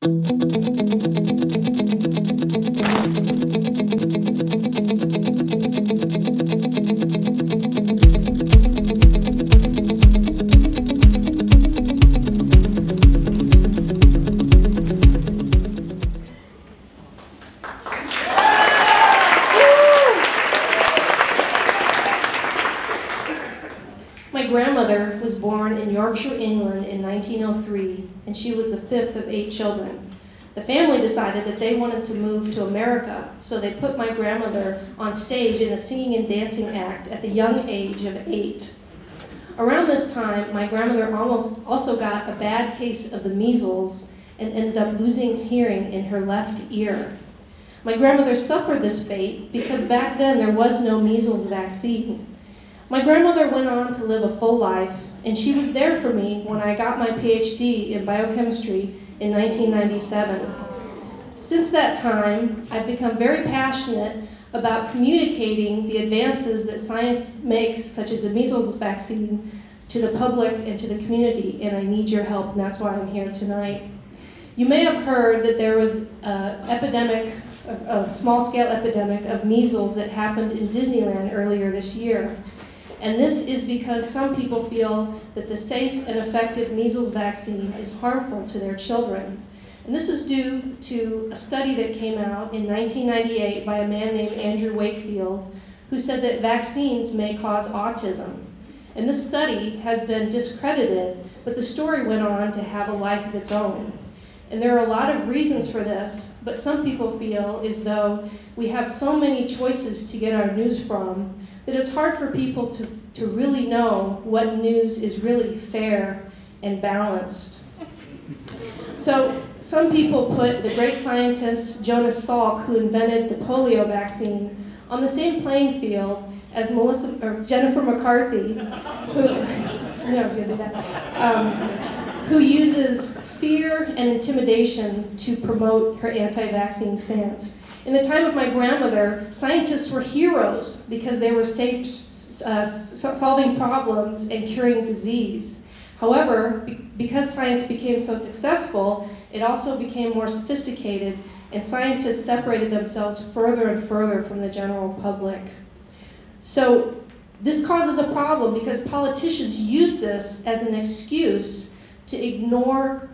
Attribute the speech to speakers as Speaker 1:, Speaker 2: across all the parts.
Speaker 1: My grandmother was born in Yorkshire, England in 1903, and she was the fifth of 8 children. The family decided that they wanted to move to America, so they put my grandmother on stage in a singing and dancing act at the young age of 8. Around this time, my grandmother also got a bad case of the measles and ended up losing hearing in her left ear. My grandmother suffered this fate because back then there was no measles vaccine. My grandmother went on to live a full life, and she was there for me when I got my PhD in biochemistry in 1997. Since that time, I've become very passionate about communicating the advances that science makes, such as the measles vaccine, to the public and to the community, and I need your help, and that's why I'm here tonight. You may have heard that there was a small-scale epidemic of measles that happened in Disneyland earlier this year. And this is because some people feel that the safe and effective measles vaccine is harmful to their children. And this is due to a study that came out in 1998 by a man named Andrew Wakefield, who said that vaccines may cause autism. And this study has been discredited, but the story went on to have a life of its own. And there are a lot of reasons for this, but some people feel as though we have so many choices to get our news from that it's hard for people to really know what news is really fair and balanced. So some people put the great scientist Jonas Salk, who invented the polio vaccine, on the same playing field as Jennifer McCarthy, who uses fear and intimidation to promote her anti-vaccine stance. In the time of my grandmother, scientists were heroes because they were solving problems and curing disease. However, because science became so successful, it also became more sophisticated, and scientists separated themselves further and further from the general public. So this causes a problem because politicians use this as an excuse to ignore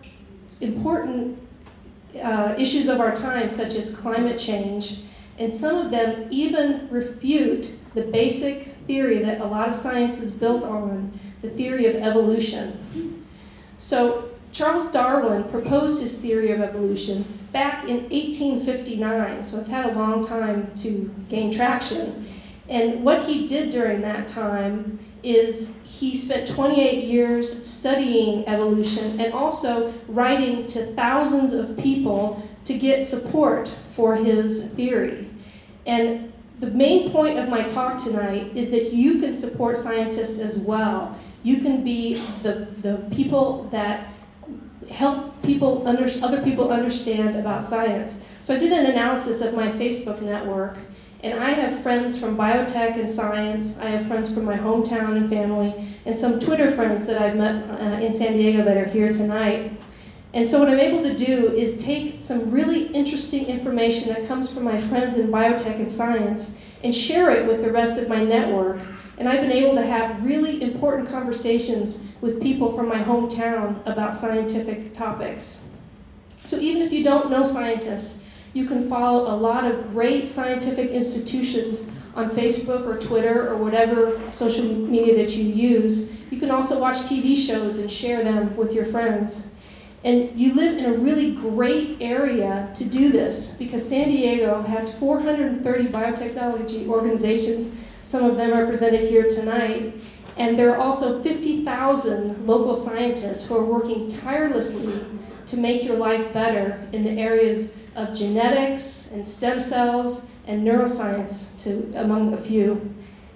Speaker 1: important issues of our time, such as climate change, and some of them even refute the basic theory that a lot of science is built on, the theory of evolution. So Charles Darwin proposed his theory of evolution back in 1859, so it's had a long time to gain traction. And what he did during that time is he spent 28 years studying evolution and also writing to thousands of people to get support for his theory. And the main point of my talk tonight is that you can support scientists as well. You can be the people that help other people understand about science. So I did an analysis of my Facebook network, and I have friends from biotech and science, I have friends from my hometown and family, and some Twitter friends that I've met in San Diego that are here tonight. And so what I'm able to do is take some really interesting information that comes from my friends in biotech and science and share it with the rest of my network. And I've been able to have really important conversations with people from my hometown about scientific topics. So even if you don't know scientists, you can follow a lot of great scientific institutions on Facebook or Twitter or whatever social media that you use. You can also watch TV shows and share them with your friends. And you live in a really great area to do this because San Diego has 430 biotechnology organizations. Some of them are represented here tonight. And there are also 50,000 local scientists who are working tirelessly to make your life better in the areas of genetics and stem cells and neuroscience, among a few.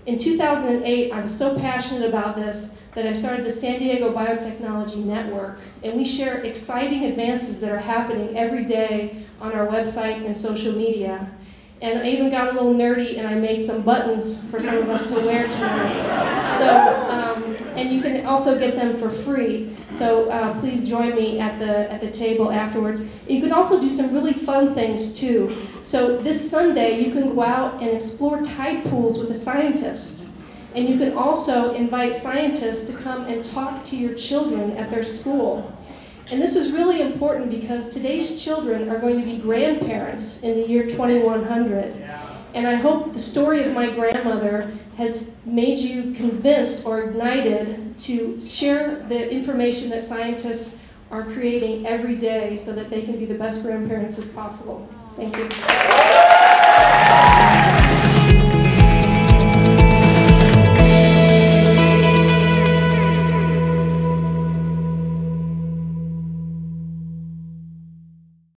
Speaker 1: In 2008, I was so passionate about this that I started the San Diego Biotechnology Network, and we share exciting advances that are happening every day on our website and social media. And I even got a little nerdy and I made some buttons for some of us to wear tonight. So And you can also get them for free. So please join me at the table afterwards. You can also do some really fun things too. So this Sunday, you can go out and explore tide pools with a scientist. And you can also invite scientists to come and talk to your children at their school. And this is really important because today's children are going to be grandparents in the year 2100. And I hope the story of my grandmother has made you convinced or ignited to share the information that scientists are creating every day so that they can be the best grandparents as possible. Thank you.